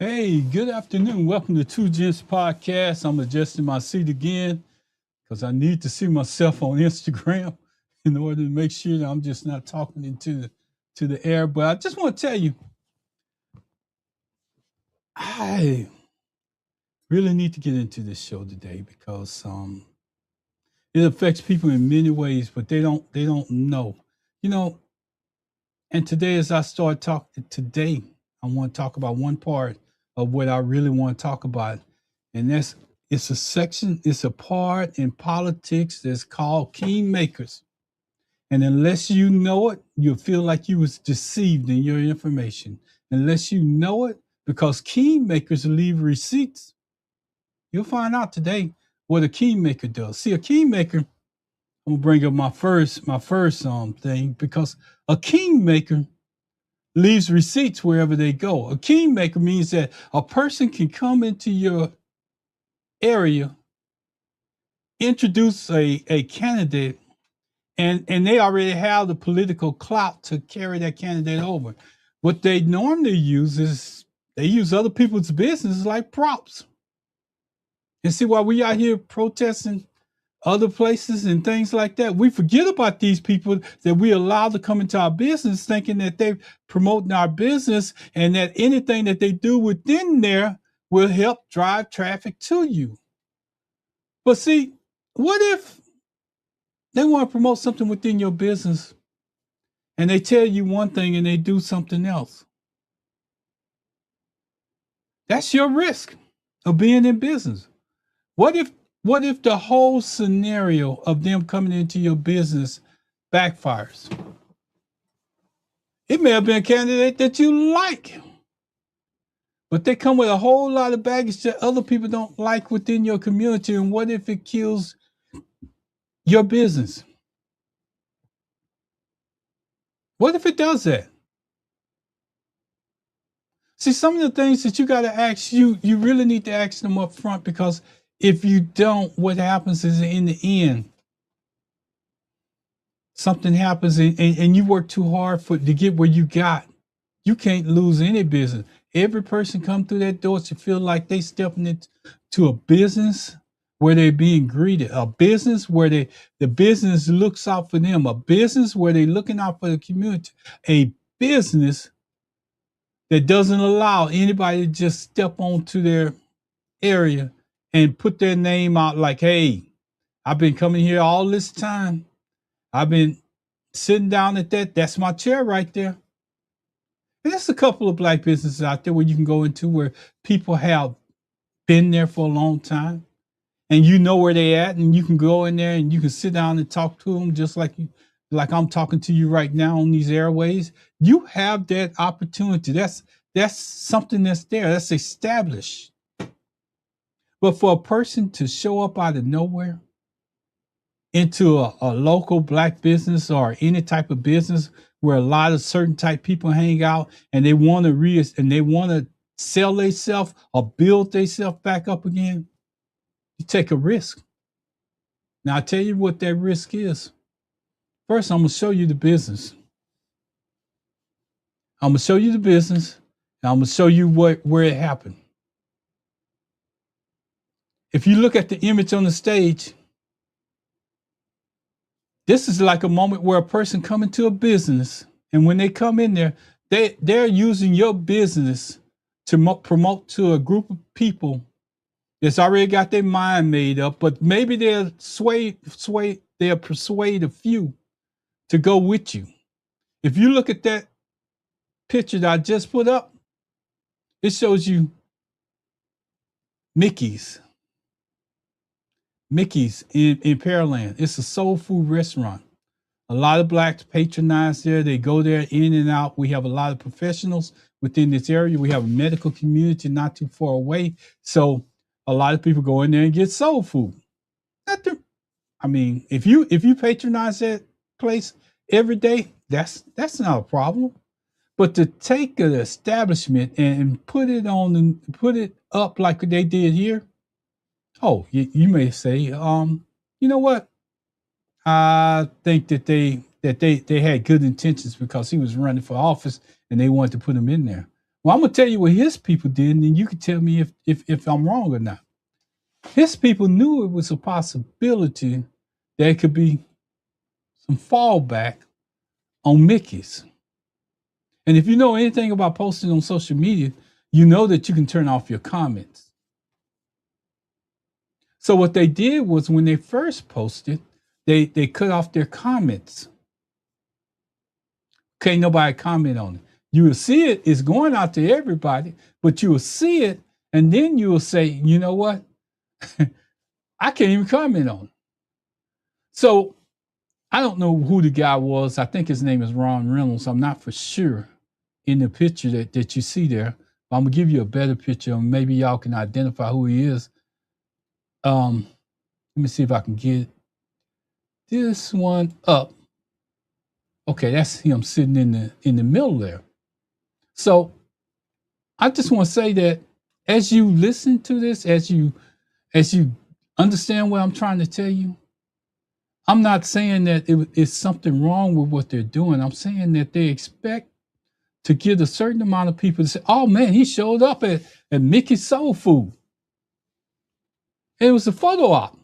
Hey, good afternoon. Welcome to Two Gents Podcast. I'm adjusting my seat again because I need to see myself on Instagram in order to make sure that I'm just not talking to the air. But I just want to tell you, I really need to get into this show today because it affects people in many ways, but they don't know. You know, and today as I start talking today, I want to talk about one part of what I really want to talk about. And it's a part in politics that's called kingmakers. And unless you know it, you'll feel like you was deceived in your information. Unless you know it, because kingmakers leave receipts. You'll find out today what a kingmaker does. See, a kingmaker, I'm gonna bring up my first thing because a kingmaker leaves receipts wherever they go. A kingmaker means that a person can come into your area, introduce a candidate, and they already have the political clout to carry that candidate over. What they normally use is they use other people's business like props. And see, while we out here protesting other places and things like that, we forget about these people that we allow to come into our business thinking that they're promoting our business and that anything that they do within there will help drive traffic to you. But see, what if they want to promote something within your business and they tell you one thing and they do something else? That's your risk of being in business. What if the whole scenario of them coming into your business backfires? It may have been a candidate that you like, but they come with a whole lot of baggage that other people don't like within your community. And what if it kills your business? What if it does that? See, some of the things that you got to ask, you really need to ask them up front, because if you don't, what happens is in the end, something happens and you work too hard to get where you got. You can't lose any business. Every person come through that door should feel like they stepping into a business where they're being greeted, a business where the business looks out for them, a business where they're looking out for the community, a business that doesn't allow anybody to just step onto their area and put their name out like, hey, I've been coming here all this time. I've been sitting down at that's my chair right there. And there's a couple of black businesses out there where you can go into where people have been there for a long time and you know where they at, and you can go in there and you can sit down and talk to them just like I'm talking to you right now on these airways. You have that opportunity. That's something that's there. That's established. But for a person to show up out of nowhere into a local black business or any type of business where a lot of certain type people hang out and they want to sell themselves or build themselves back up again, you take a risk. Now I tell you what that risk is. First, I'm gonna show you the business. I'm gonna show you the business, and I'm gonna show you where it happened. If you look at the image on the stage, this is like a moment where a person come into a business, and when they come in there, they're using your business to promote to a group of people that's already got their mind made up, but maybe they'll persuade a few to go with you. If you look at that picture that I just put up, it shows you Mickey's in Pearland. It's a soul food restaurant. A lot of blacks patronize there. They go there in and out. We have a lot of professionals within this area. We have a medical community not too far away. So a lot of people go in there and get soul food. I mean, if you patronize that place every day, that's not a problem. But to take an establishment and put it up like they did here, oh, you may say, you know what? I think that they had good intentions because he was running for office and they wanted to put him in there. Well, I'm gonna tell you what his people did, and then you can tell me if I'm wrong or not. His people knew it was a possibility that it could be some fallback on Mickey's. And if you know anything about posting on social media, you know that you can turn off your comments. So what they did was when they first posted, they cut off their comments. Okay, nobody comment on it. You will see it, it's going out to everybody, but you will see it, and then you will say, you know what? I can't even comment on it. So I don't know who the guy was. I think his name is Ron Reynolds. I'm not for sure in the picture that you see there. But I'm gonna give you a better picture, and maybe y'all can identify who he is. Let me see if I can get this one up. Okay, that's him sitting in the middle there. So I just want to say that as you listen to this, as you understand what I'm trying to tell you, I'm not saying that it's something wrong with what they're doing. I'm saying that they expect to get a certain amount of people to say, oh man, he showed up at Mickey's Soul Food. And it was a photo op.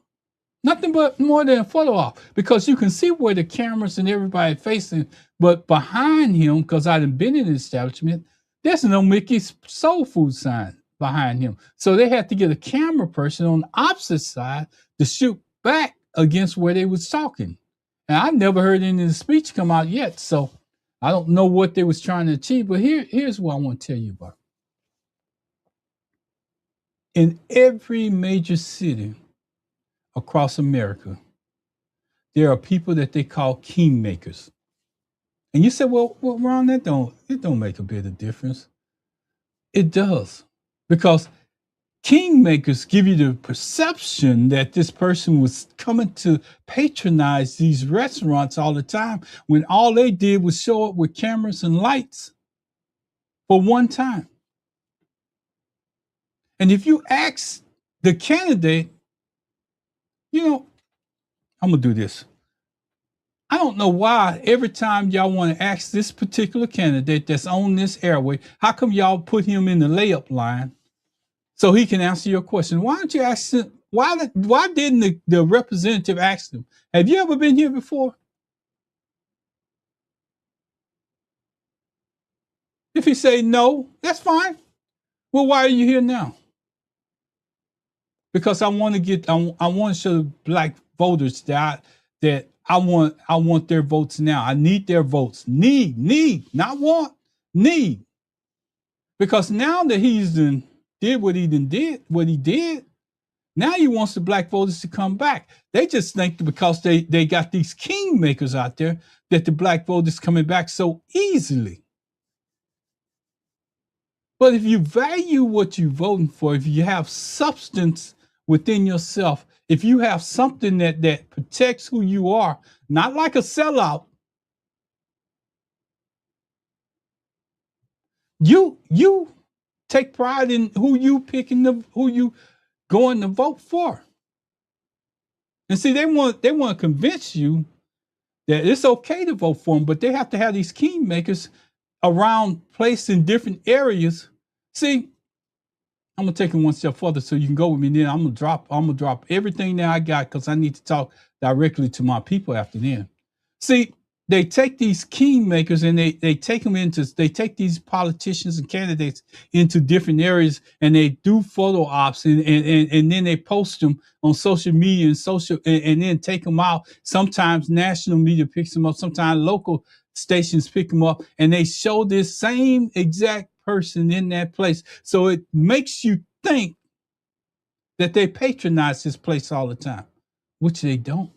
Nothing but more than a photo op. Because you can see where the cameras and everybody facing, but behind him, because I've been in the establishment, there's no Mickey's Soul Food sign behind him. So they had to get a camera person on the opposite side to shoot back against where they was talking. And I never heard any of the speech come out yet. So I don't know what they was trying to achieve, but here's what I want to tell you about. In every major city across America, there are people that they call kingmakers. And you said, well, Ron, it don't make a bit of difference. It does. Because kingmakers give you the perception that this person was coming to patronize these restaurants all the time when all they did was show up with cameras and lights for one time. And if you ask the candidate, you know, I'm going to do this. I don't know why every time y'all want to ask this particular candidate that's on this airway, how come y'all put him in the layup line so he can answer your question? Why don't you ask him? Why didn't the representative ask him? Have you ever been here before? If he say no, that's fine. Well, why are you here now? Because I want to show black voters that I want their votes now. I need their votes. Need, not want, need. Because now that he's did what he did, now he wants the black voters to come back. They just think that because they got these kingmakers out there that the black voters coming back so easily. But if you value what you're voting for, if you have substance within yourself, if you have something that protects who you are, not like a sellout, you take pride in who you picking, who you going to vote for. And see, they want to convince you that it's okay to vote for them, but they have to have these kingmakers around, placed in different areas. See, I'm gonna take it one step further so you can go with me. Then I'm gonna drop everything that I got because I need to talk directly to my people after then. See, they take these kingmakers and they take these politicians and candidates into different areas and they do photo ops and then they post them on social media and then take them out. Sometimes national media picks them up, sometimes local stations pick them up, and they show this same exact person in that place. So it makes you think that they patronize this place all the time, which they don't.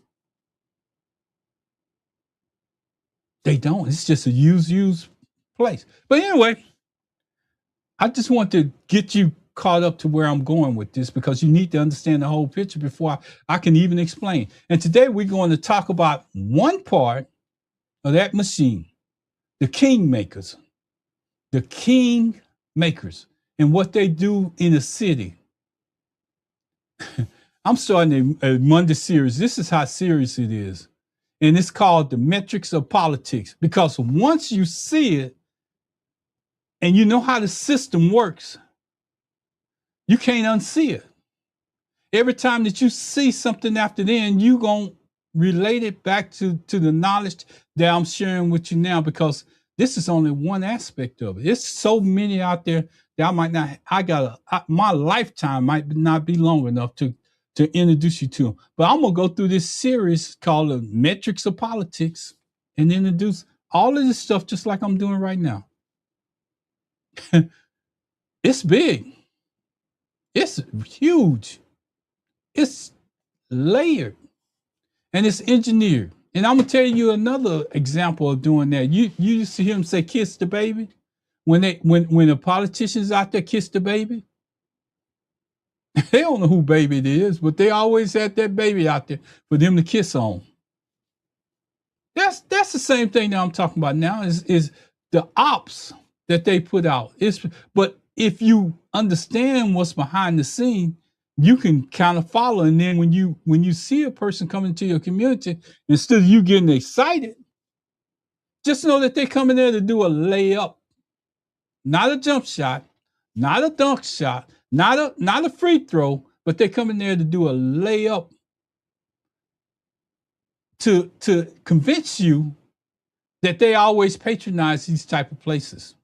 They don't. It's just a use place. But anyway, I just want to get you caught up to where I'm going with this because you need to understand the whole picture before I can even explain. And today we're going to talk about one part of that machine, the kingmakers, and what they do in a city. I'm starting a Monday series. This is how serious it is. And it's called The Metrics of Politics. Because once you see it and you know how the system works, you can't unsee it. Every time that you see something after then, you gonna relate it back to the knowledge that I'm sharing with you now, because this is only one aspect of it. There's so many out there that I might not. My lifetime might not be long enough to introduce you to them. But I'm gonna go through this series called the Metrics of Politics and introduce all of this stuff just like I'm doing right now. It's big. It's huge. It's layered and it's engineered. And I'm gonna tell you another example of doing that. You used to hear them say "kiss the baby" when the politicians out there kiss the baby. They don't know who baby it is, but they always had that baby out there for them to kiss on. That's the same thing that I'm talking about now. Is the ops that they put out. But if you understand what's behind the scene, you can kind of follow. And then when you see a person coming into your community, instead of you getting excited, just know that they're coming there to do a layup, not a jump shot, not a dunk shot, not a free throw, but they're coming there to do a layup to convince you that they always patronize these type of places.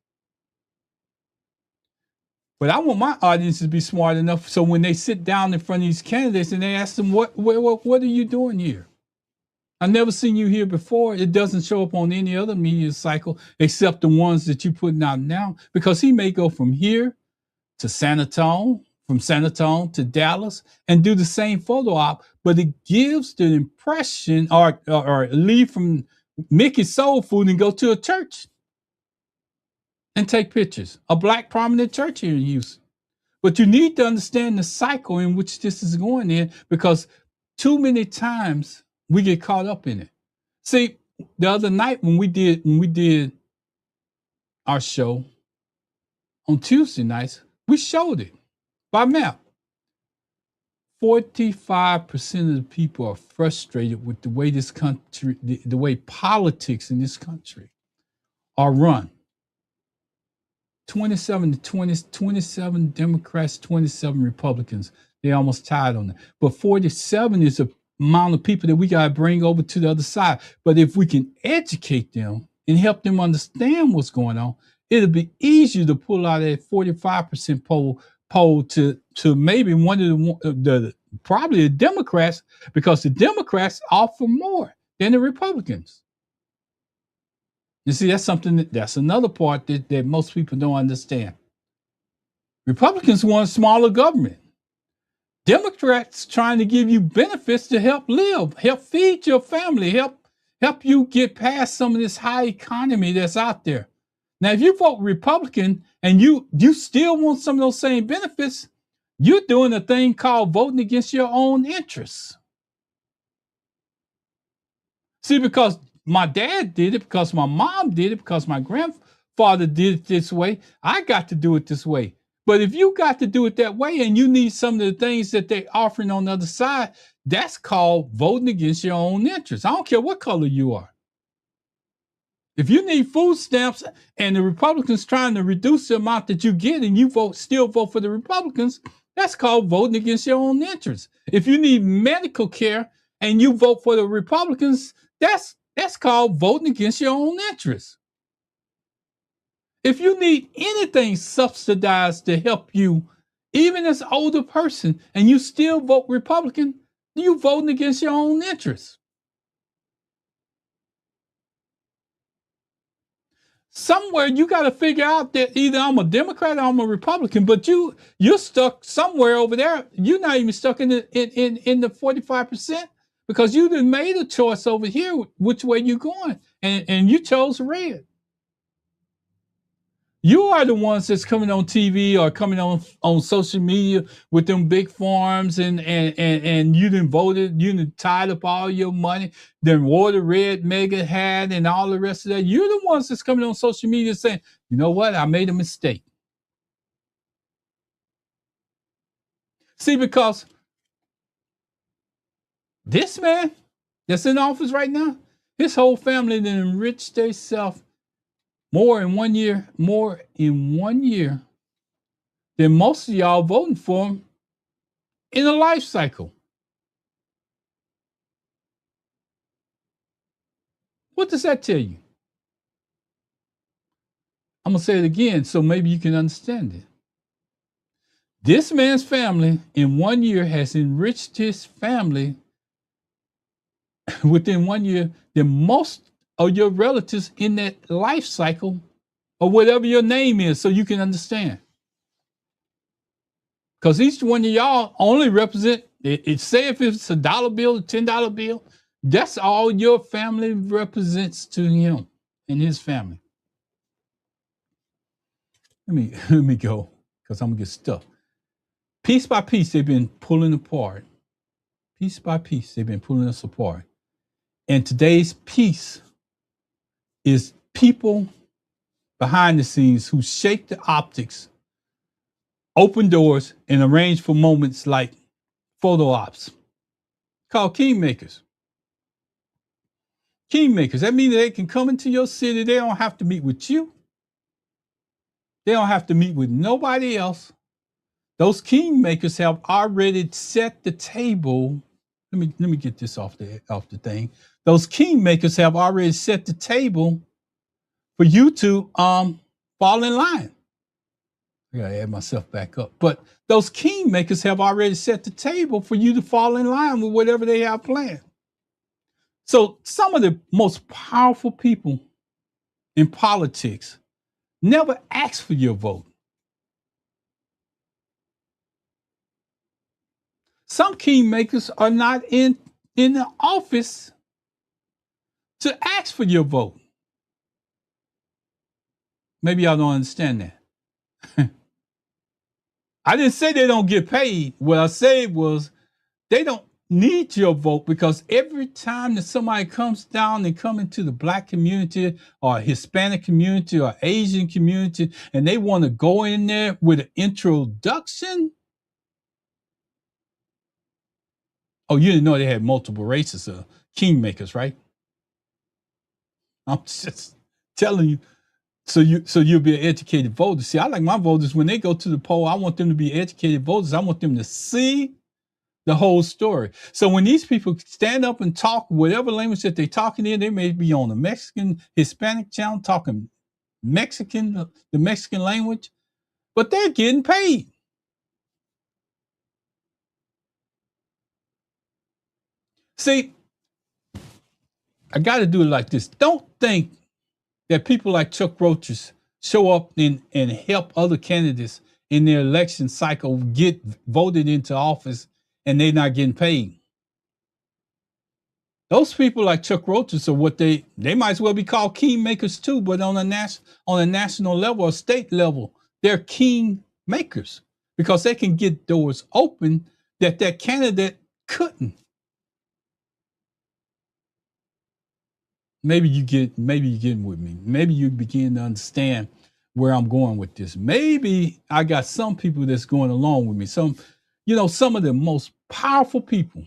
But I want my audience to be smart enough so when they sit down in front of these candidates and they ask them, what are you doing here? I've never seen you here before. It doesn't show up on any other media cycle except the ones that you're putting out now, because he may go from here to San Antonio, from San Antonio to Dallas, and do the same photo op, but it gives the impression, or leave from Mickey's Soul Food and go to a church and take pictures. A black prominent church here in Houston. But you need to understand the cycle in which this is going in, because too many times we get caught up in it. See, the other night when we did our show on Tuesday nights, we showed it by map. 45% of the people are frustrated with the way this country, the way politics in this country are run. 27 to 20, 27 Democrats, 27 Republicans. They almost tied on that. But 47 is the amount of people that we got to bring over to the other side. But if we can educate them and help them understand what's going on, it'll be easier to pull out that 45% poll to maybe one of the probably the Democrats, because the Democrats offer more than the Republicans. You see, that's another part that most people don't understand. Republicans want a smaller government. Democrats trying to give you benefits to help live, help feed your family, help you get past some of this high economy that's out there. Now, if you vote Republican and you still want some of those same benefits, you're doing a thing called voting against your own interests. See, because my dad did it, because my mom did it, because my grandfather did it this way, I got to do it this way. But if you got to do it that way and you need some of the things that they're offering on the other side, that's called voting against your own interests. I don't care what color you are. If you need food stamps and the Republicans trying to reduce the amount that you get and you still vote for the Republicans, that's called voting against your own interests. If you need medical care and you vote for the Republicans, that's called voting against your own interests. If you need anything subsidized to help you, even as an older person, and you still vote Republican, you voting against your own interests. Somewhere you got to figure out that either I'm a Democrat or I'm a Republican, but you're stuck somewhere over there. You're not even stuck in the 45%, because you done made a choice over here which way you're going, and you chose red. You are the ones that's coming on TV or coming on social media with them big farms and you done voted, you done tied up all your money, then wore the red mega hat and all the rest of that. You're the ones that's coming on social media saying, you know what, I made a mistake. See, because this man that's in office right now, his whole family then enriched themselves more in 1 year than most of y'all voting for him in a life cycle. What does that tell you? I'm going to say it again so maybe you can understand it. This man's family in 1 year has enriched his family within 1 year than most of your relatives in that life cycle or whatever your name is, so you can understand. Because each one of y'all only represent, say if it's $1 bill, a $10 bill, that's all your family represents to him and his family. Let me go, because I'm gonna get stuck. Piece by piece, they've been pulling apart. Piece by piece, they've been pulling us apart. And today's piece is people behind the scenes who shape the optics, open doors, and arrange for moments like photo ops, called kingmakers. Kingmakers, that means they can come into your city. They don't have to meet with you. They don't have to meet with nobody else. Those kingmakers have already set the table. Let me get this off the thing. Those kingmakers have already set the table for you to fall in line. I gotta add myself back up. But those kingmakers have already set the table for you to fall in line with whatever they have planned. So some of the most powerful people in politics never ask for your vote. Some kingmakers are not in the office to ask for your vote. Maybe y'all don't understand that. I didn't say they don't get paid. What I said was they don't need your vote, because every time that somebody comes down and come into the Black community or Hispanic community or Asian community and they want to go in there with an introduction. Oh, you didn't know they had multiple races of kingmakers, right? I'm just telling you. So you'll be an educated voter. See, I like my voters, when they go to the poll, I want them to be educated voters. I want them to see the whole story. So when these people stand up and talk whatever language that they're talking in, they may be on the Mexican, Hispanic channel talking Mexican, the Mexican language, but they're getting paid. See, I got to do it like this. Don't think that people like Chuck Roaches show up and help other candidates in their election cycle get voted into office and they're not getting paid. Those people like Chuck Roaches are what they might as well be called kingmakers too, but on a national level or state level, they're king makers because they can get doors open that candidate couldn't. Maybe you're getting with me. Maybe you begin to understand where I'm going with this. Maybe I got some people that's going along with me. Some of the most powerful people.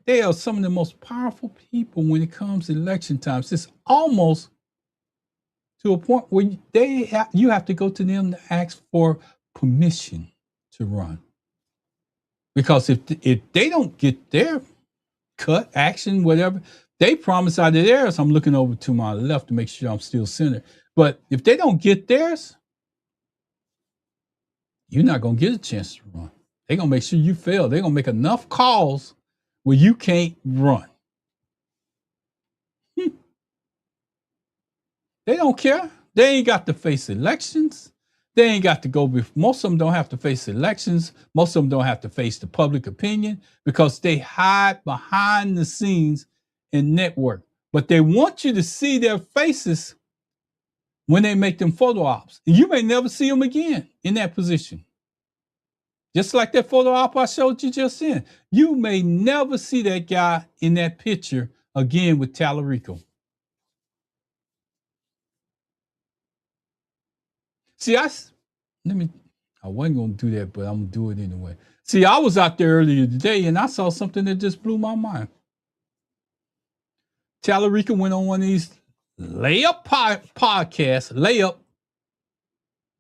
They are some of the most powerful people when it comes to election times. It's almost to a point where you have to go to them to ask for permission to run. Because if they don't get their cut, action, whatever, they promise out of theirs. I'm looking over to my left to make sure I'm still centered. But if they don't get theirs, you're not going to get a chance to run. They're going to make sure you fail. They're going to make enough calls where you can't run. They don't care. They ain't got to face elections. They ain't got to go. Most of them don't have to face elections. Most of them don't have to face the public opinion because they hide behind the scenes and network. But they want you to see their faces when they make them photo ops. And you may never see them again in that position. Just like that photo op I showed you just then. You may never see that guy in that picture again with Tallarico. See, I wasn't going to do that, but I'm going to do it anyway. See, I was out there earlier today and I saw something that just blew my mind. Tallarico went on one of these layup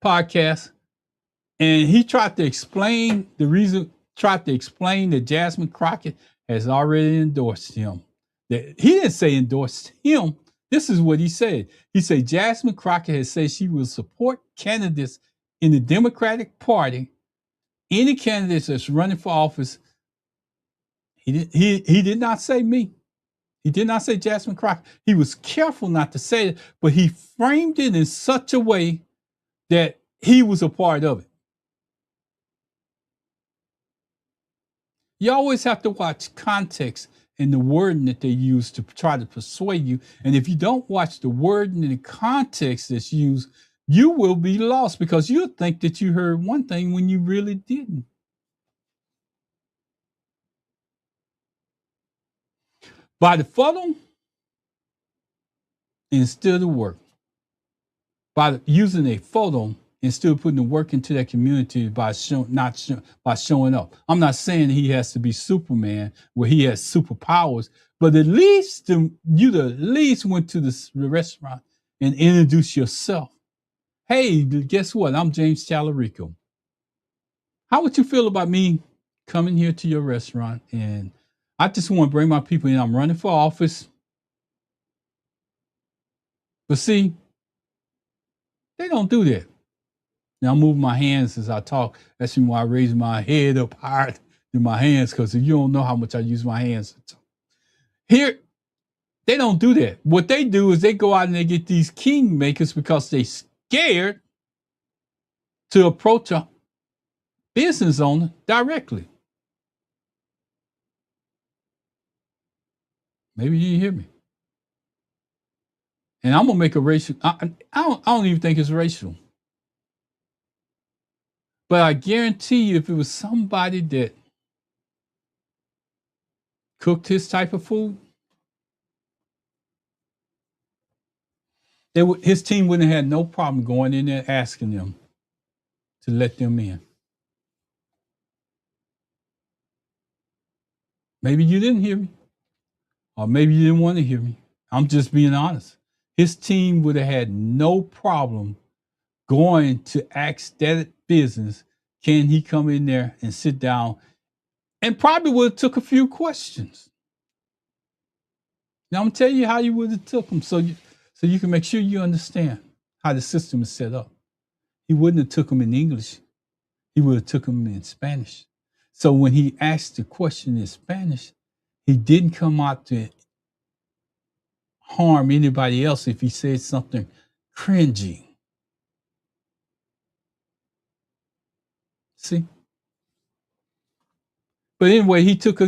podcast, and he tried to explain that Jasmine Crockett has already endorsed him. That he didn't say endorsed him. This is what he said. He said Jasmine Crockett has said she will support candidates in the Democratic Party, any candidates that's running for office. He did not say me. He did not say Jasmine Crockett. He was careful not to say it, but he framed it in such a way that he was a part of it. You always have to watch context and the wording that they use to try to persuade you. And if you don't watch the wording and the context that's used, you will be lost because you'll think that you heard one thing when you really didn't. By the photo instead of the work. By using a photo and still putting the work into that community by showing up. I'm not saying he has to be Superman where he has superpowers, but at least you at least went to the restaurant and introduced yourself. Hey, guess what? I'm James Tallarico. How would you feel about me coming here to your restaurant? And I just want to bring my people in. I'm running for office. But see, they don't do that. Now, I'm moving my hands as I talk. That's why I raise my head up higher than my hands, because you don't know how much I use my hands. Here, they don't do that. What they do is they go out and they get these kingmakers because they scared to approach a business owner directly. Maybe you didn't hear me. And I'm going to make a racial, I don't even think it's racial. But I guarantee you, if it was somebody that cooked his type of food, his team wouldn't have had no problem going in there asking them to let them in. Maybe you didn't hear me, or maybe you didn't want to hear me. I'm just being honest. His team would have had no problem going to ask that business, can he come in there and sit down, and probably would have took a few questions. Now I'm gonna tell you how you would have took them, so you can make sure you understand how the system is set up. He wouldn't have took them in English. He would have took them in Spanish. So when he asked the question in Spanish, he didn't come out to harm anybody else if he said something cringy. See? But anyway, he took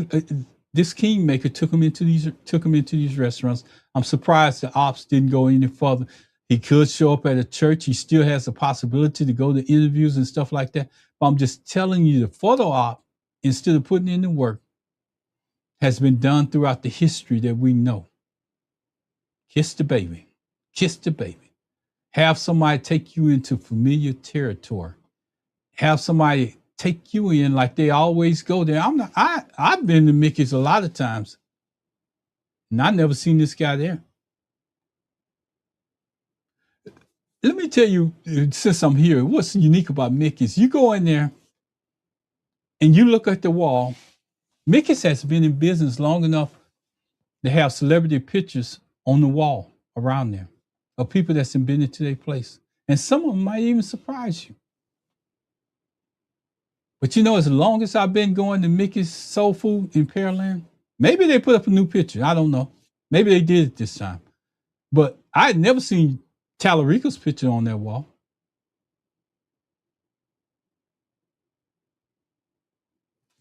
this kingmaker took him into these restaurants. I'm surprised the ops didn't go any further. He could show up at a church. He still has the possibility to go to interviews and stuff like that. But I'm just telling you, the photo op, instead of putting in the work, has been done throughout the history that we know. Kiss the baby. Kiss the baby. Have somebody take you into familiar territory. Have somebody take you in like they always go there. I've been to Mickey's a lot of times, and I never seen this guy there. Let me tell you, since I'm here, what's unique about Mickey's. You go in there and you look at the wall. Mickey's has been in business long enough to have celebrity pictures on the wall around there of people that's been into their place. And some of them might even surprise you. But you know, as long as I've been going to Mickey's Soul Food in Pearland, maybe they put up a new picture. I don't know. Maybe they did it this time. But I had never seen Tallarico's picture on that wall.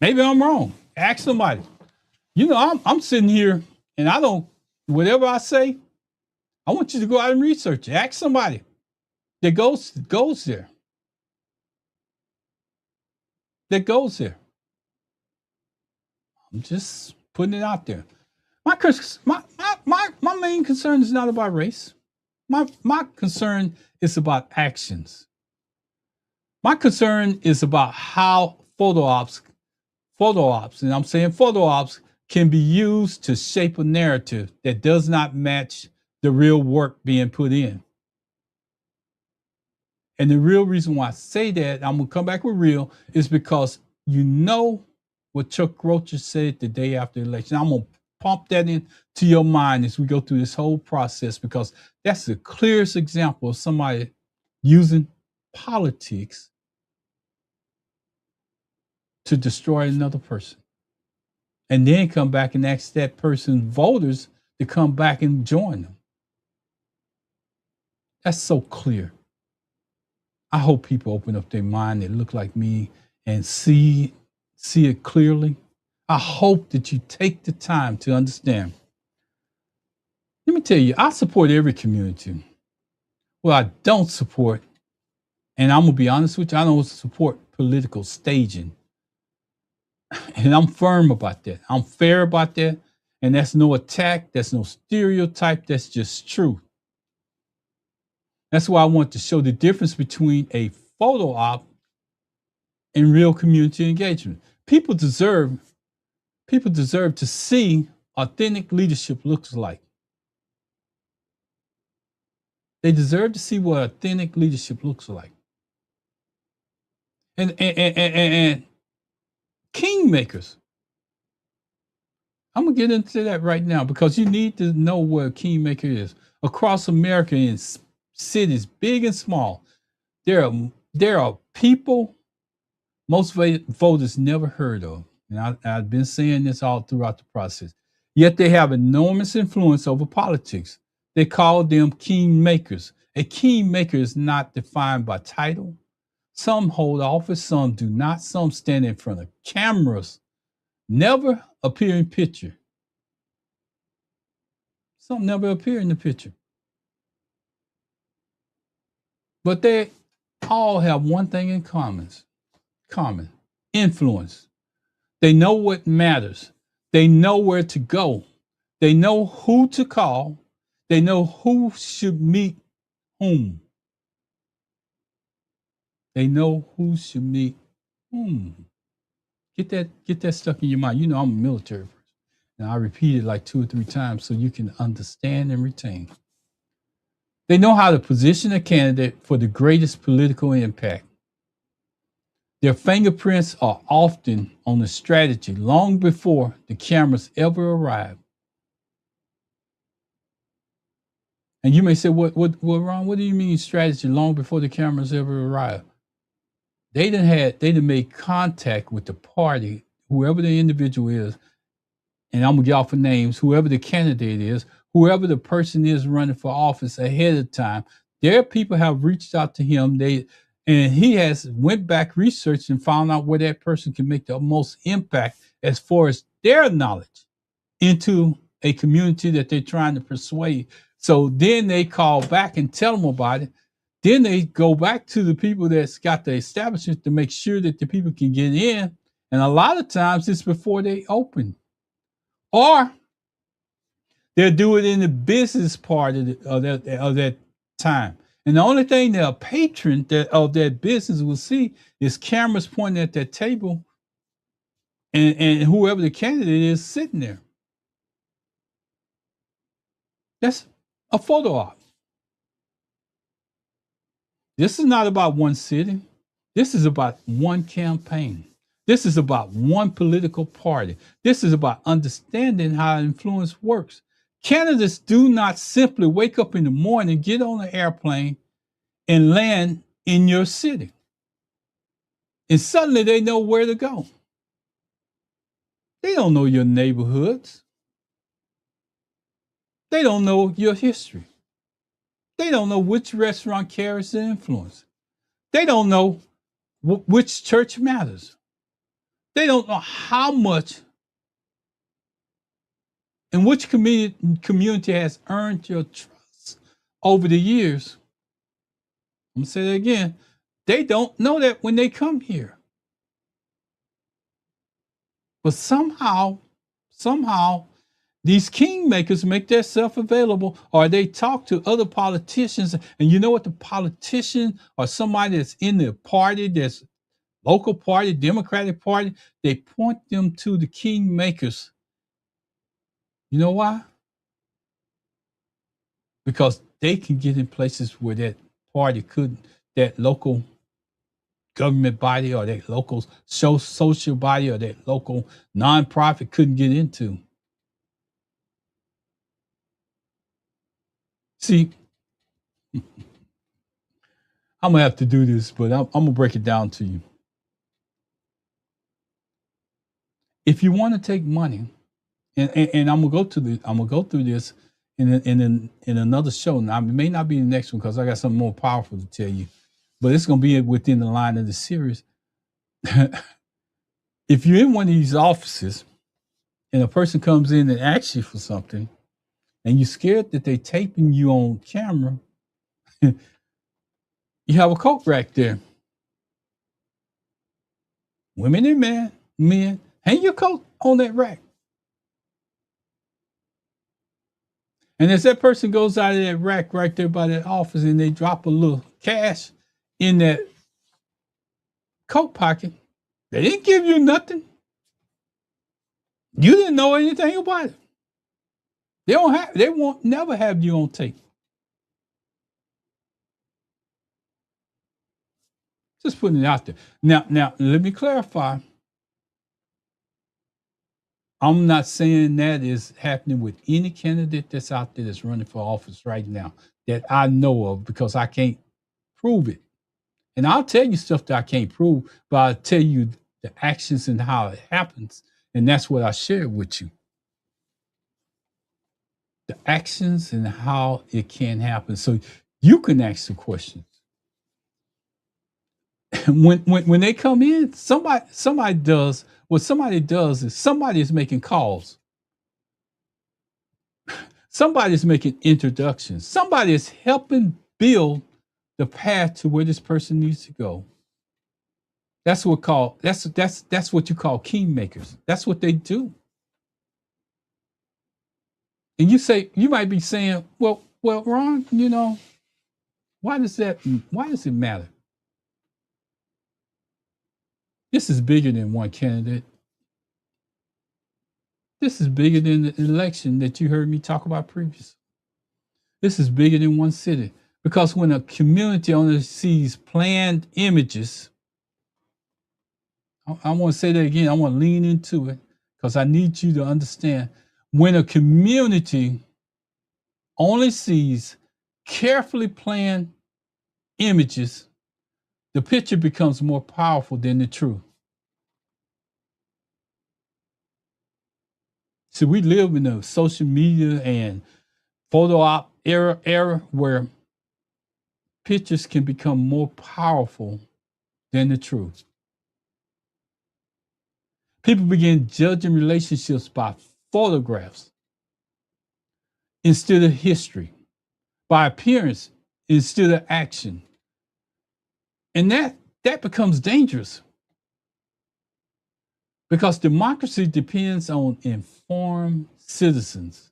Maybe I'm wrong. Ask somebody. You know, I'm sitting here and I don't, whatever I say, I want you to go out and research it. Ask somebody that goes there. That goes there. I'm just putting it out there. My main concern is not about race. My concern is about actions. My concern is about how photo ops, and I'm saying photo ops can be used to shape a narrative that does not match the real work being put in. And the real reason why I say that, I'm gonna come back with real, is because you know what Chuck Roach said the day after the election. I'm gonna pump that into your mind as we go through this whole process, because that's the clearest example of somebody using politics to destroy another person. And then come back and ask that person's voters to come back and join them. That's so clear. I hope people open up their mind that look like me and see it clearly. I hope that you take the time to understand. Let me tell you, I support every community. Well, I don't support, and I'm gonna be honest with you, I don't support political staging. And I'm firm about that. I'm fair about that. And that's no attack, that's no stereotype, that's just truth. That's why I want to show the difference between a photo op and real community engagement. People deserve to see authentic leadership looks like. They deserve to see what authentic leadership looks like. And kingmakers. I'm gonna get into that right now, because you need to know what a kingmaker is. Across America, in cities big and small, there are people most voters never heard of. And I've been saying this all throughout the process. Yet they have enormous influence over politics. They call them kingmakers. A kingmaker is not defined by title. Some hold office, some do not. Some stand in front of cameras, never appear in picture. Some never appear in the picture. But they all have one thing in common: influence. They know what matters. They know where to go. They know who to call. They know who should meet whom. They know who should meet whom. Get that stuck in your mind. You know I'm a military person, and I repeat it like 2 or 3 times so you can understand and retain. They know how to position a candidate for the greatest political impact. Their fingerprints are often on the strategy long before the cameras ever arrive. And you may say, what, Ron, what do you mean strategy long before the cameras ever arrive? They done made contact with the party, whoever the individual is, and I'm gonna get off of names, whoever the candidate is, whoever the person is running for office ahead of time. Their people have reached out to him. And he has went back, researched, and found out where that person can make the most impact as far as their knowledge into a community that they're trying to persuade. So then they call back and tell them about it. Then they go back to the people that's got the establishment to make sure that the people can get in. And a lot of times it's before they open. Or they'll do it in the business part of that time. And the only thing that a patron of that business will see is cameras pointing at that table, and whoever the candidate is sitting there. That's a photo op. This is not about one city. This is about one campaign. This is about one political party. This is about understanding how influence works. Candidates do not simply wake up in the morning, get on an airplane, and land in your city. And suddenly they know where to go. They don't know your neighborhoods. They don't know your history. They don't know which restaurant carries the influence. They don't know which church matters. They don't know how much and which community has earned your trust over the years. I'm going to say that again. They don't know that when they come here. But somehow, these kingmakers make themselves available, or they talk to other politicians. And you know what? The politician or somebody that's in the party, that's local party, Democratic Party, they point them to the kingmakers. You know why? because they can get in places where that party couldn't, that local government body or that local social body or that local nonprofit couldn't get into. See, I'm gonna have to do this, but I'm gonna break it down to you. If you want to take money, and I'm gonna go to the, I'm gonna go through this in another show. Now it may not be the next one because I got something more powerful to tell you, but it's gonna be within the line of the series. If you're in one of these offices and a person comes in and asks you for something, and you're scared that they're taping you on camera, you have a coat rack there. Women and men, hang your coat on that rack. And as that person goes out of that rack right there by that office and they drop a little cash in that coat pocket, they didn't give you nothing. You didn't know anything about it. They won't never have you on tape. Just putting it out there. Now let me clarify. I'm not saying that is happening with any candidate that's out there that's running for office right now that I know of because I can't prove it. And I'll tell you stuff that I can't prove, but I'll tell you the actions and how it happens. And that's what I shared with you. The actions and how it can happen. So you can ask the questions. When they come in, somebody does what somebody does is somebody is making calls. Somebody is making introductions. Somebody is helping build the path to where this person needs to go. That's what you call kingmakers. That's what they do. And you might be saying, well, Ron, why does it matter? This is bigger than one candidate. This is bigger than the election that you heard me talk about previously. This is bigger than one city. Because when a community only sees planned images, I want to say that again. I want to lean into it because I need you to understand. When a community only sees carefully planned images, the picture becomes more powerful than the truth. See, we live in a social media and photo op era where pictures can become more powerful than the truth. People begin judging relationships by photographs instead of history, by appearance instead of action. And that becomes dangerous because democracy depends on informed citizens.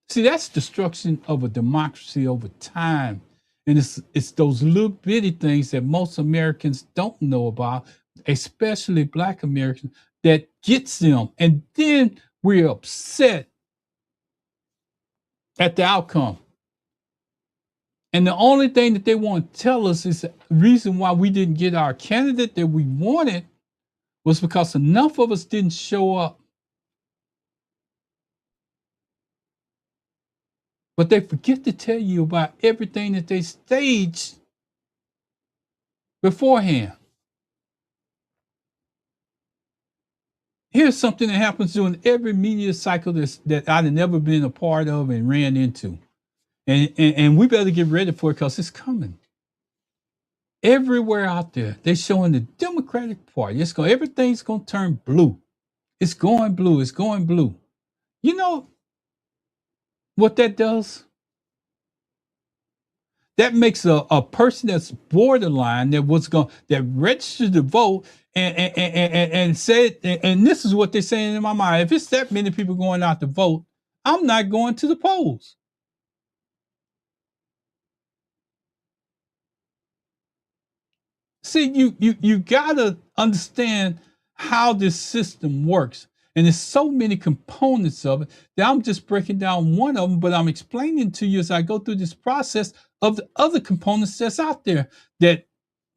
See, that's destruction of a democracy over time. And it's those little bitty things that most Americans don't know about, especially Black Americans, that gets them. And then we're upset at the outcome. And the only thing that they want to tell us is the reason why we didn't get our candidate that we wanted was because enough of us didn't show up. But they forget to tell you about everything that they staged beforehand. Here's something that happens during every media cycle that I've never been a part of and ran into. And we better get ready for it because it's coming. Everywhere out there, they're showing the Democratic Party. Everything's going to turn blue. It's going blue. It's going blue. You know what that does? That makes a person that's borderline that registered to vote and said, and this is what they're saying in my mind. If it's that many people going out to vote, I'm not going to the polls. See, you gotta understand how this system works. And there's so many components of it that I'm just breaking down one of them, but I'm explaining to you as I go through this process of the other components that's out there that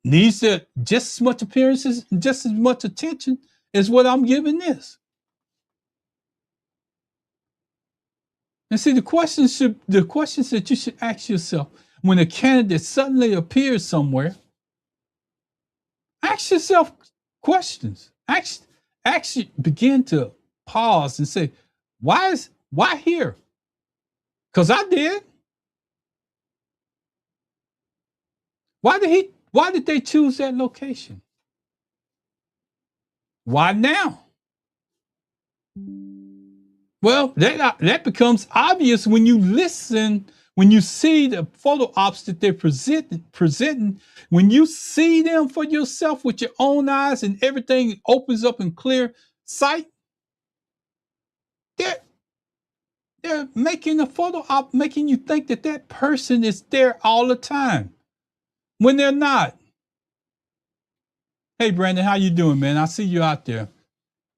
needs just as much appearances, just as much attention as what I'm giving this. And see, the questions that you should ask yourself when a candidate suddenly appears somewhere, ask yourself questions. Actually begin to pause and say, why here? Because I did. Why did they choose that location? Why now? Well, that becomes obvious when you listen, when you see the photo ops that they're presenting, when you see them for yourself with your own eyes and everything opens up in clear sight. They're they're making a photo op, making you think that that person is there all the time when they're not. Hey, Brandon, how you doing, man? I see you out there.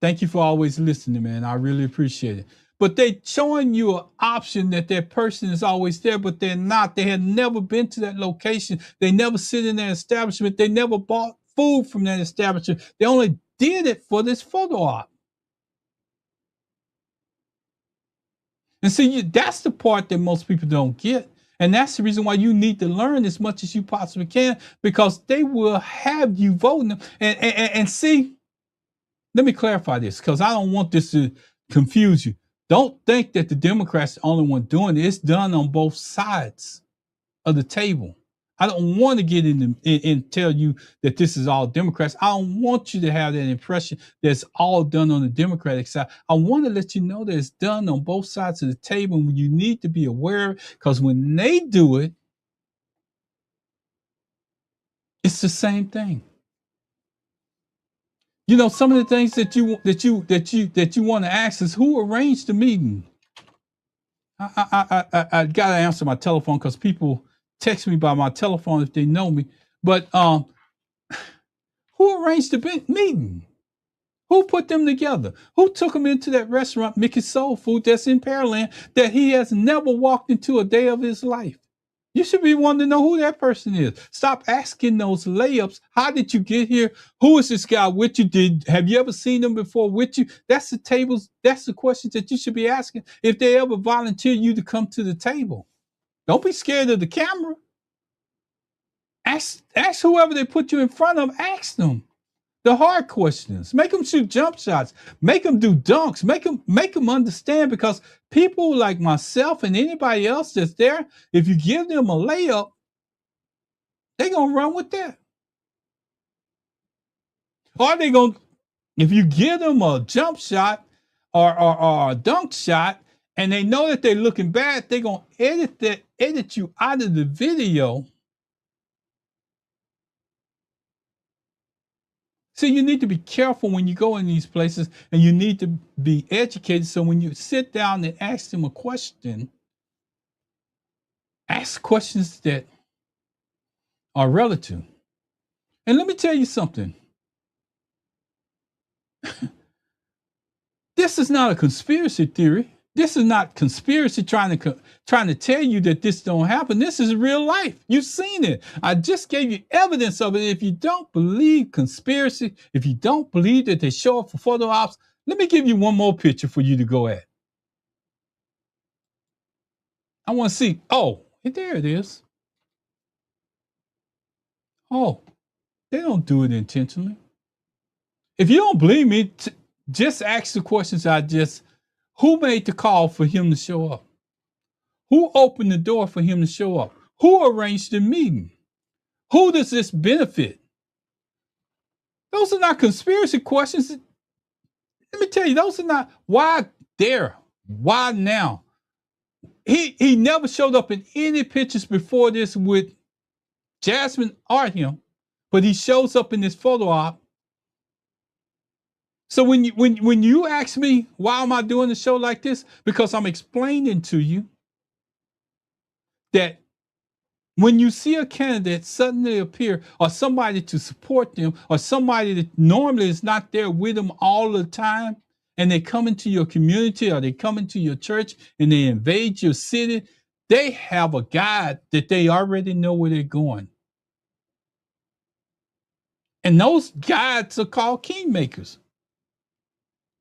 Thank you for always listening, man. I really appreciate it. But they showing you an option that that person is always there, but they're not. They had never been to that location. They never sit in that establishment. They never bought food from that establishment. They only did it for this photo op. And see, that's the part that most people don't get. And that's the reason why you need to learn as much as you possibly can, because they will have you voting them. And see, let me clarify this, because I don't want this to confuse you. Don't think that the Democrats are the only one doing it. It's done on both sides of the table. I don't want to get in and tell you that this is all Democrats. I don't want you to have that impression that it's all done on the Democratic side. I want to let you know that it's done on both sides of the table, and you need to be aware, because when they do it, it's the same thing. You know, some of the things that you want to ask is, who arranged the meeting? I gotta answer my telephone because people text me by my telephone if they know me. But who arranged the meeting? Who put them together? Who took him into that restaurant, Mickey's Soul Food, that's in Pearland, that he has never walked into a day of his life? You should be wanting to know who that person is. Stop asking those layups. How did you get here? Who is this guy with you? Have you ever seen them before with you? That's the tables. That's the questions that you should be asking if they ever volunteer you to come to the table. Don't be scared of the camera. Ask whoever they put you in front of. Ask them the hard questions. Make them shoot jump shots. Make them do dunks. Make them understand, because people like myself and anybody else that's there, if you give them a layup, they're going to run with that. Or they going to, if you give them a jump shot or a dunk shot and they know that they're looking bad, they're going to edit you out of the video. So you need to be careful when you go in these places, and you need to be educated. So when you sit down and ask them a question, ask questions that are relative. And let me tell you something. This is not a conspiracy theory. This is not conspiracy trying to tell you that this don't happen. This is real life. You've seen it. I just gave you evidence of it. If you don't believe conspiracy, if you don't believe that they show up for photo ops, let me give you one more picture for you to go at. I want to see. Oh, there it is. Oh, they don't do it intentionally. If you don't believe me, just ask the questions who made the call for him to show up? Who opened the door for him to show up? Who arranged the meeting? Who does this benefit? Those are not conspiracy questions. Let me tell you, those are not why there, why now. He never showed up in any pictures before this with Jasmine or him, but he shows up in this photo op. So when you ask me, why am I doing a show like this? Because I'm explaining to you that when you see a candidate suddenly appear, or somebody to support them, or somebody that normally is not there with them all the time, and they come into your community or they come into your church and they invade your city, they have a guide that they already know where they're going. And those guides are called kingmakers.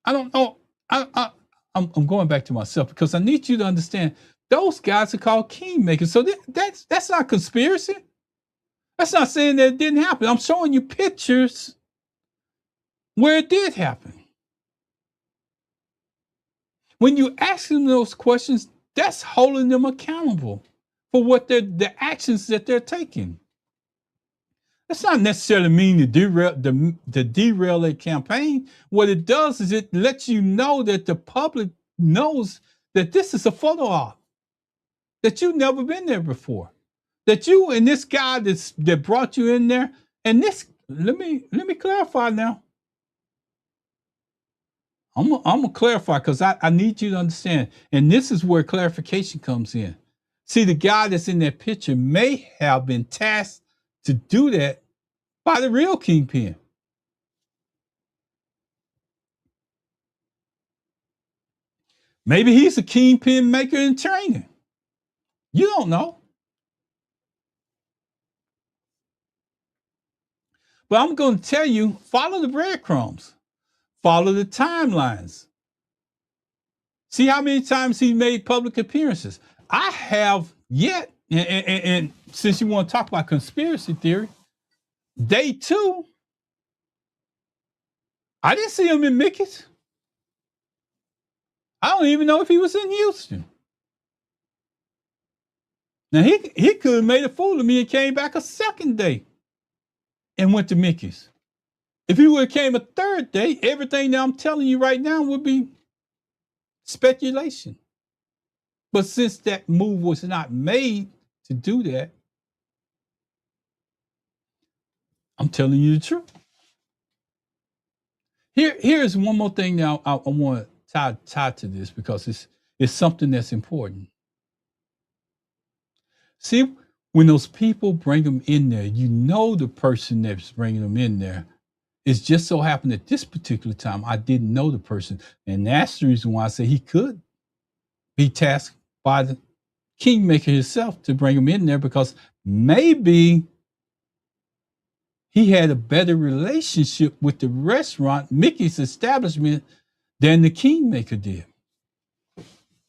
I don't know. I'm going back to myself because I need you to understand those guys are called kingmakers. So that's not conspiracy. That's not saying that it didn't happen. I'm showing you pictures where it did happen. When you ask them those questions, that's holding them accountable for what the actions that they're taking. That's not necessarily mean to derail a campaign. What it does is it lets you know that the public knows that this is a photo op, that you've never been there before, that you and this guy that brought you in there, and this. Let me clarify now. I'm gonna clarify because I need you to understand, and this is where clarification comes in. See, the guy that's in that picture may have been tasked to do that by the real kingpin. Maybe he's a kingpin maker in training. You don't know. But I'm going to tell you, follow the breadcrumbs. Follow the timelines. See how many times he made public appearances. I have yet, and since you want to talk about conspiracy theory, day 2, I didn't see him in Mickey's. I don't even know if he was in Houston. Now, he could have made a fool of me and came back a second day and went to Mickey's. If he would have came a third day, everything that I'm telling you right now would be speculation. But since that move was not made to do that, I'm telling you the truth. Here's one more thing now I want to tie to this because it's something that's important. See, when those people bring them in there, you know the person that's bringing them in there. It's just so happened at this particular time, I didn't know the person. And that's the reason why I say he could be tasked by the kingmaker himself to bring him in there because maybe he had a better relationship with the restaurant, Mickey's establishment, than the kingmaker did.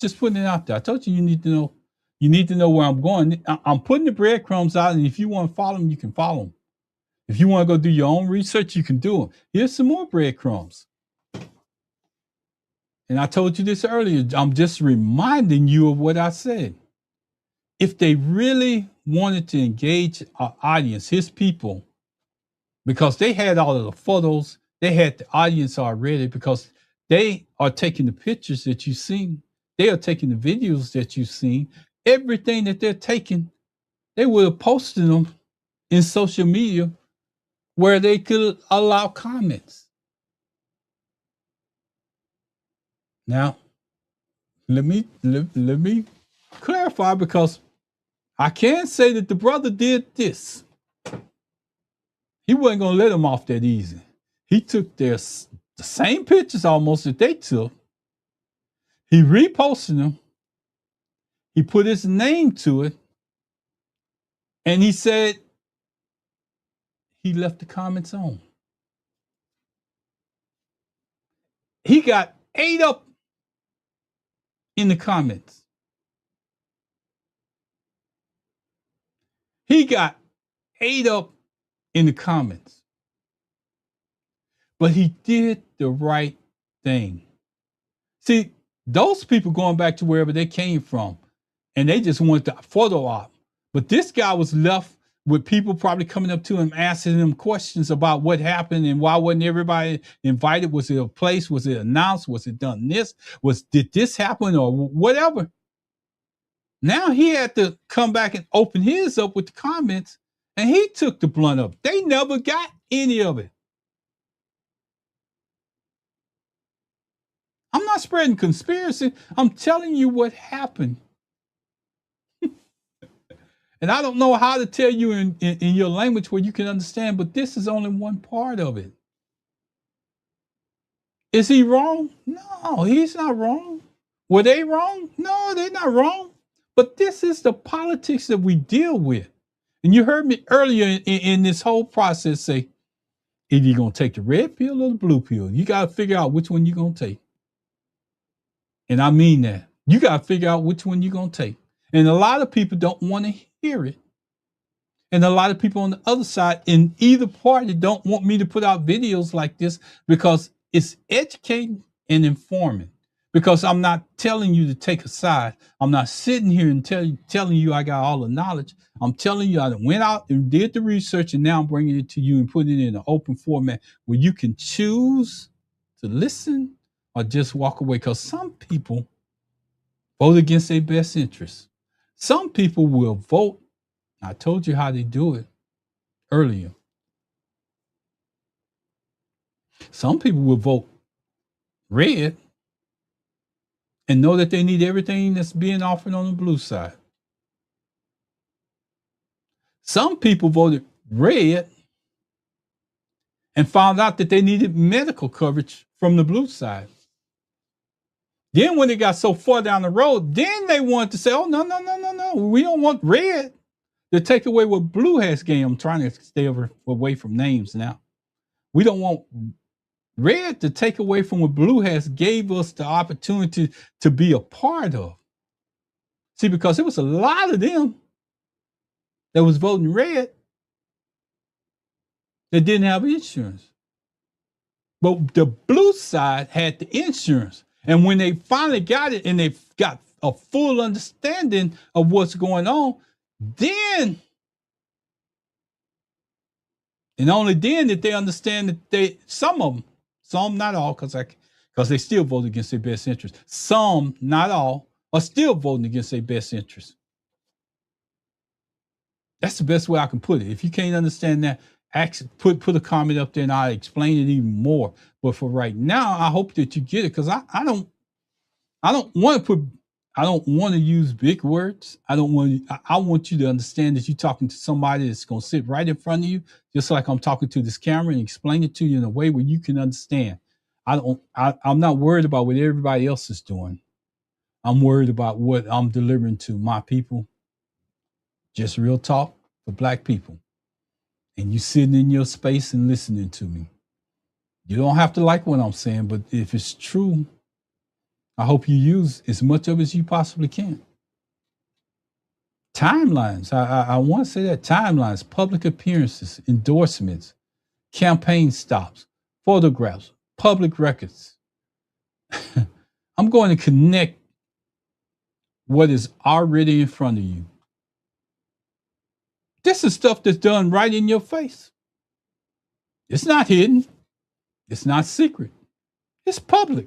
Just putting it out there. I told you need to know. You need to know where I'm going. I'm putting the breadcrumbs out, and if you want to follow them, you can follow them. If you want to go do your own research, you can do them. Here's some more breadcrumbs. And I told you this earlier. I'm just reminding you of what I said. If they really wanted to engage our audience, his people, because they had all of the photos, they had the audience already because they are taking the pictures that you've seen. They are taking the videos that you've seen. Everything that they're taking, they would have posted them in social media where they could allow comments. Now, let me clarify because I can say that the brother did this. He wasn't going to let them off that easy. He took the same pictures almost that they took. He reposted them. He put his name to it. And he said he left the comments on. He got 8 up in the comments. He got 8 up in the comments. But he did the right thing. See, those people going back to wherever they came from, and they just wanted the photo op. But this guy was left with people probably coming up to him, asking him questions about what happened and why wasn't everybody invited? Was it a place? Was it announced? Was it done this? Did this happen or whatever? Now he had to come back and open his up with the comments, and he took the blunt up. They never got any of it. I'm not spreading conspiracy. I'm telling you what happened. And I don't know how to tell you in your language where you can understand, but this is only one part of it. Is he wrong? No, he's not wrong. Were they wrong? No, they're not wrong. But this is the politics that we deal with. And you heard me earlier in this whole process say, either you're going to take the red pill or the blue pill. You got to figure out which one you're going to take. And I mean that. You got to figure out which one you're going to take. And a lot of people don't want to hear it. And a lot of people on the other side in either party don't want me to put out videos like this because it's educating and informing. Because I'm not telling you to take a side. I'm not sitting here and telling you I got all the knowledge. I'm telling you I went out and did the research, and now I'm bringing it to you and putting it in an open format where you can choose to listen or just walk away. Because some people vote against their best interests. Some people will vote. I told you how they do it earlier. Some people will vote red and know that they need everything that's being offered on the blue side. Some people voted red and found out that they needed medical coverage from the blue side. Then when they got so far down the road, then they wanted to say, oh, no. We don't want red to take away what blue has gained. I'm trying to stay away from names now. We don't want red to take away from what blue has gave us the opportunity to be a part of. See, because there was a lot of them that was voting red that didn't have insurance. But the blue side had the insurance. And when they finally got it and they got a full understanding of what's going on, then, and only then did they understand that some of them, some, not all, because they still voted against their best interest. Some, not all, are still voting against their best interest. That's the best way I can put it. If you can't understand that, put a comment up there and I'll explain it even more. But for right now, I hope that you get it, because I don't want to use big words. I want you to understand that you're talking to somebody that's going to sit right in front of you, just like I'm talking to this camera, and explain it to you in a way where you can understand. I'm not worried about what everybody else is doing. I'm worried about what I'm delivering to my people. Just real talk for Black people. And you sitting in your space and listening to me. You don't have to like what I'm saying, but if it's true, I hope you use as much of it as you possibly can. Timelines. I want to say that timelines, public appearances, endorsements, campaign stops, photographs, public records. I'm going to connect what is already in front of you. This is stuff that's done right in your face. It's not hidden. It's not secret. It's public.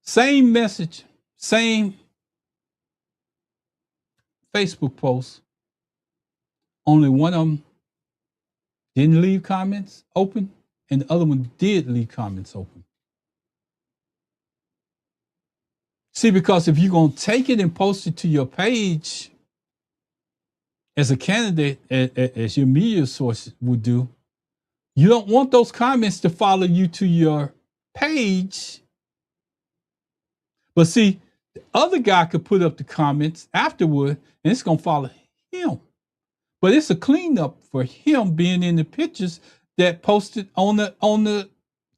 Same message, same Facebook post. Only one of them didn't leave comments open, and the other one did leave comments open. See, because if you're going to take it and post it to your page as a candidate, as your media source would do, you don't want those comments to follow you to your page. But see, the other guy could put up the comments afterward, and it's going to follow him. But it's a cleanup for him being in the pictures that posted on the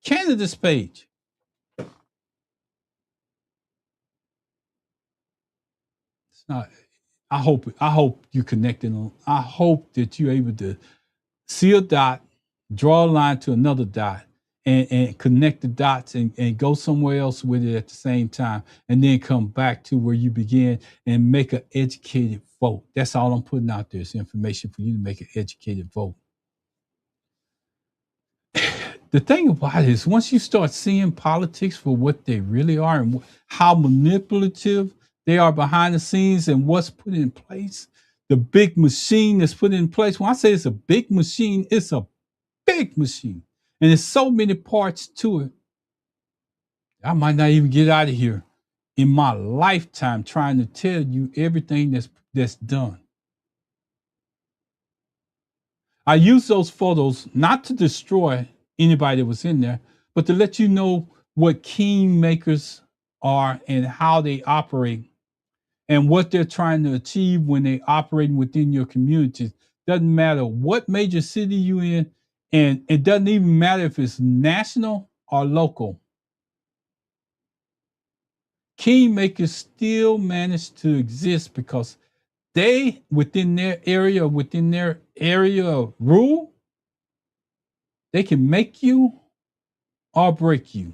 candidate's page. It's not. I hope you connecting. I hope that you're able to see a dot, draw a line to another dot, and connect the dots and go somewhere else with it at the same time, and then come back to where you began and make an educated vote. That's all I'm putting out there. It's information for you to make an educated vote. The thing about it is, once you start seeing politics for what they really are and how manipulative they are behind the scenes and what's put in place, the big machine that's put in place. When I say it's a big machine, it's a big machine. And there's so many parts to it. I might not even get out of here in my lifetime trying to tell you everything that's done. I use those photos not to destroy anybody that was in there, but to let you know what kingmakers are and how they operate and what they're trying to achieve when they operate within your communities. Doesn't matter what major city you in, and it doesn't even matter if it's national or local. Kingmakers still manage to exist because they, within their area of rule, they can make you or break you.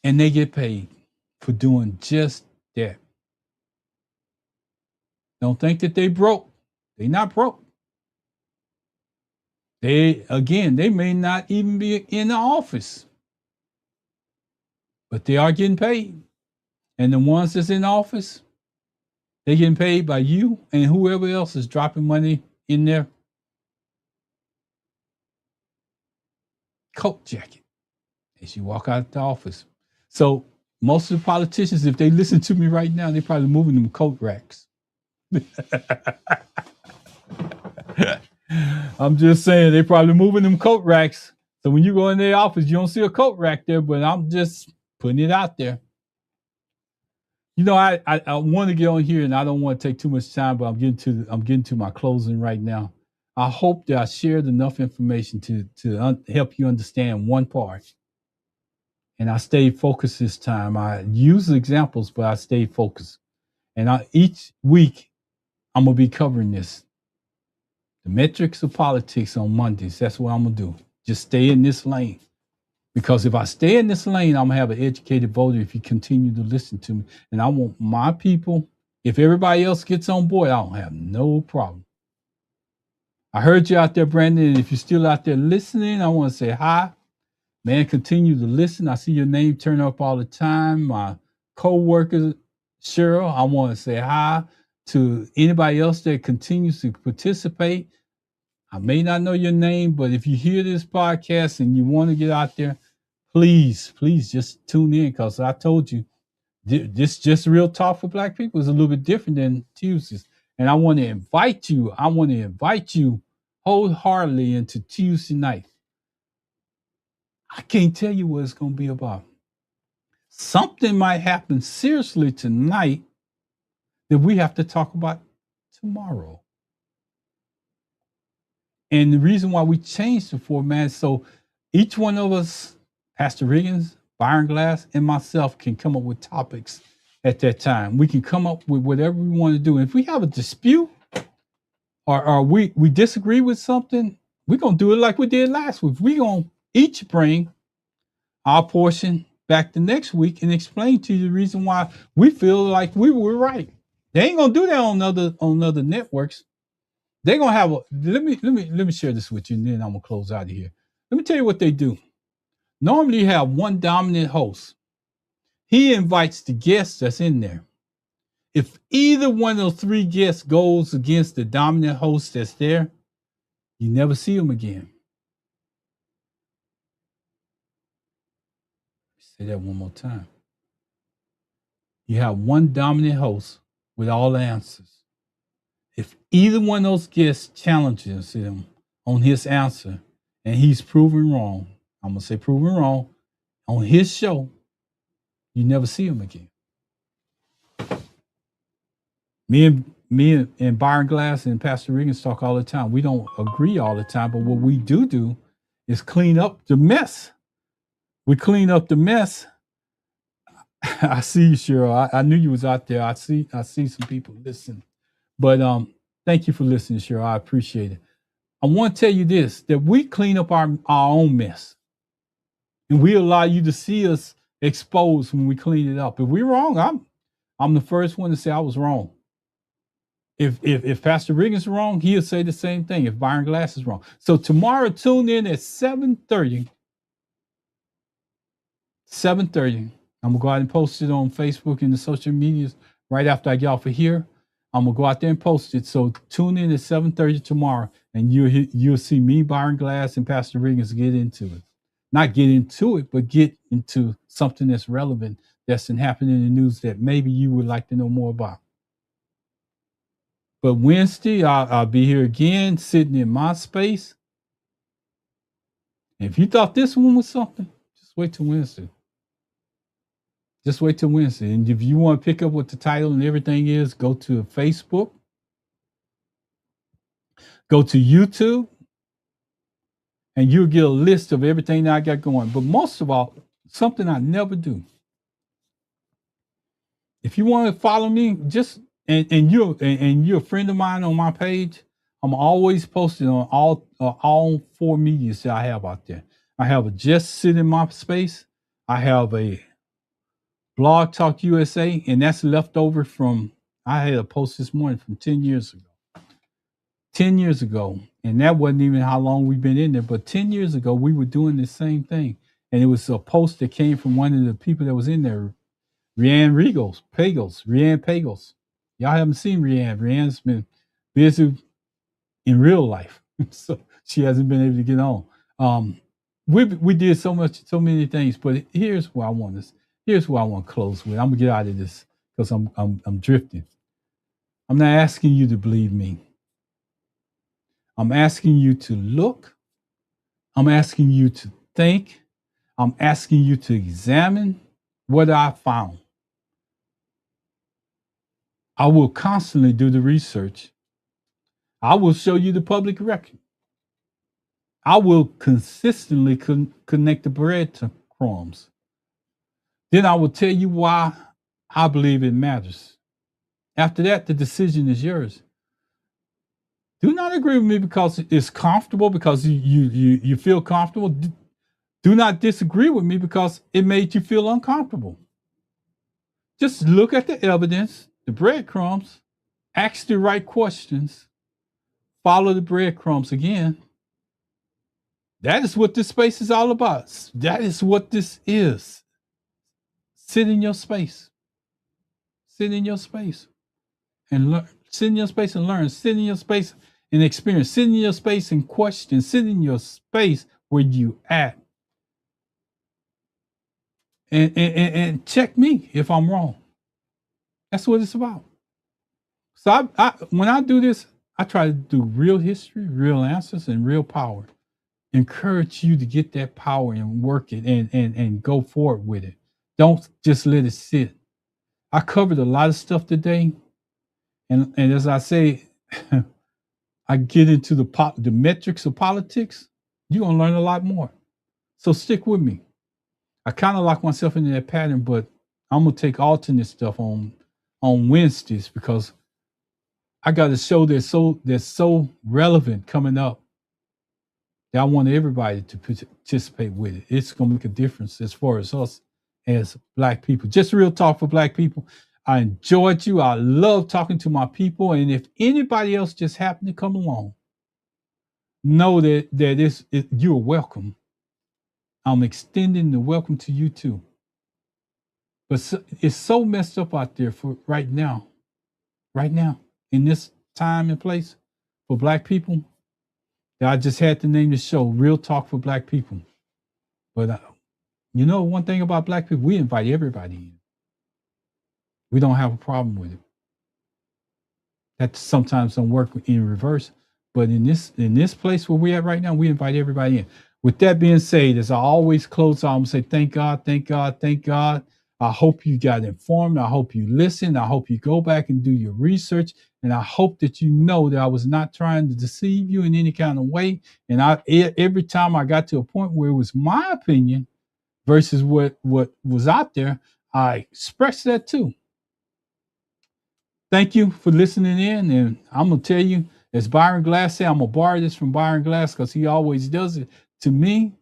And they get paid for doing just that. Don't think that they broke. They not broke. They may not even be in the office, but they are getting paid. And the ones that's in office, they're getting paid by you and whoever else is dropping money in their coat jacket as you walk out of the office. So most of the politicians, if they listen to me right now, they're probably moving them coat racks. I'm just saying they're probably moving them coat racks. So when you go in their office, you don't see a coat rack there, but I'm just putting it out there. You know, I want to get on here, and I don't want to take too much time, but I'm getting to my closing right now. I hope that I shared enough information to help you understand one part. And I stayed focused this time. I use examples, but I stayed focused. And each week, I'm going to be covering this. The metrics of politics on Mondays. That's what I'm going to do. Just stay in this lane. Because if I stay in this lane, I'm going to have an educated voter if you continue to listen to me. And I want my people, if everybody else gets on board, I don't have no problem. I heard you out there, Brandon. And if you're still out there listening, I want to say hi. Man, continue to listen. I see your name turn up all the time. My co-worker, Cheryl, I want to say hi to anybody else that continues to participate. I may not know your name, but if you hear this podcast and you want to get out there, please just tune in, because I told you, this just real talk for Black people is a little bit different than Tuesdays. And I want to invite you wholeheartedly into Tuesday night. I can't tell you what it's going to be about. Something might happen seriously tonight that we have to talk about tomorrow. And the reason why we changed the format, so each one of us, Pastor Riggins, Byron Glass, and myself, can come up with topics at that time. We can come up with whatever we want to do. If we have a dispute or we disagree with something, we're going to do it like we did last week. We're going to each bring our portion back the next week and explain to you the reason why we feel like we were right. They ain't gonna do that on other networks. They're gonna have let me share this with you, and then I'm gonna close out of here. Let me tell you what they do. Normally you have one dominant host. He invites the guests that's in there. If either one of those three guests goes against the dominant host that's there, you never see them again. Say that one more time. You have one dominant host with all the answers. If either one of those guests challenges him on his answer and he's proven wrong, I'm going to say proven wrong, on his show, you never see him again. Me and Byron Glass and Pastor Riggins talk all the time. We don't agree all the time, but what we do is clean up the mess. We clean up the mess. I see you, Cheryl. I knew you was out there. I see some people listening. But thank you for listening, Cheryl. I appreciate it. I want to tell you this, that we clean up our own mess. And we allow you to see us exposed when we clean it up. If we're wrong, I'm the first one to say I was wrong. If Pastor Riggins is wrong, he'll say the same thing if Byron Glass is wrong. So tomorrow, tune in at 7:30. 7:30. I'm going to go out and post it on Facebook and the social medias right after I get off of here. I'm going to go out there and post it. So tune in at 7:30 tomorrow, and you'll see me, Byron Glass, and Pastor Riggins get into it. Not get into it, but get into something that's relevant, that's been happening in the news that maybe you would like to know more about. But Wednesday, I'll be here again, sitting in my space. If you thought this one was something, just wait till Wednesday. Just wait till Wednesday. And if you want to pick up what the title and everything is, go to Facebook, go to YouTube, and you'll get a list of everything that I got going. But most of all, something I never do. If you want to follow me, just and you're a friend of mine on my page, I'm always posting on all four medias that I have out there. I have a Just Sit in My Space. I have a Blog Talk USA, and that's left over from, I had a post this morning from 10 years ago. 10 years ago, and that wasn't even how long we've been in there, but 10 years ago, we were doing the same thing. And it was a post that came from one of the people that was in there, Rianne Pagels. Y'all haven't seen Rianne. Rianne's been busy in real life, so she hasn't been able to get on. We did so many things, but here's where I want to close with. I'm gonna get out of this because I'm drifting. I'm not asking you to believe me. I'm asking you to look. I'm asking you to think. I'm asking you to examine what I found. I will constantly do the research. I will show you the public record. I will consistently connect the breadcrumbs. Then I will tell you why I believe it matters. After that, the decision is yours. Do not agree with me because it's comfortable, because you feel comfortable. Do not disagree with me because it made you feel uncomfortable. Just look at the evidence, the breadcrumbs, ask the right questions, follow the breadcrumbs again. That is what this space is all about. That is what this is. Sit in your space. Sit in your space and learn. Sit in your space and learn. Sit in your space and experience. Sit in your space and question. Sit in your space where you at. And check me if I'm wrong. That's what it's about. So when I do this, I try to do real history, real answers, and real power. Encourage you to get that power and work it and go forward with it. Don't just let it sit. I covered a lot of stuff today. And as I say, I get into the metrics of politics. You're going to learn a lot more. So stick with me. I kind of lock myself into that pattern, but I'm going to take alternate stuff on Wednesdays because I got a show that's so relevant coming up that I want everybody to participate with it. It's going to make a difference as far as us as Black people. Just real talk for Black people. I enjoyed you. I love talking to my people. And if anybody else just happened to come along, know that you're welcome. I'm extending the welcome to you too. But it's so messed up out there for right now, in this time and place for Black people, that I just had to name the show Real Talk for Black People. But you know, one thing about Black people, we invite everybody in. We don't have a problem with it. That sometimes don't work in reverse. But in this place where we're at right now, we invite everybody in. With that being said, as I always close out, I'm going to say thank God, thank God, thank God. I hope you got informed. I hope you listened. I hope you go back and do your research. And I hope that you know that I was not trying to deceive you in any kind of way. And every time I got to a point where it was my opinion versus what was out there, I expressed that too. Thank you for listening in. And I'm going to tell you, as Byron Glass said, I'm going to borrow this from Byron Glass because he always does it. To me,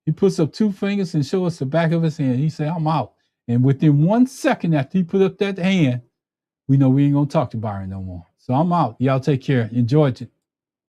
he puts up two fingers and shows us the back of his hand. He said, I'm out. And within 1 second after he put up that hand, we know we ain't going to talk to Byron no more. So I'm out. Y'all take care. Enjoy it.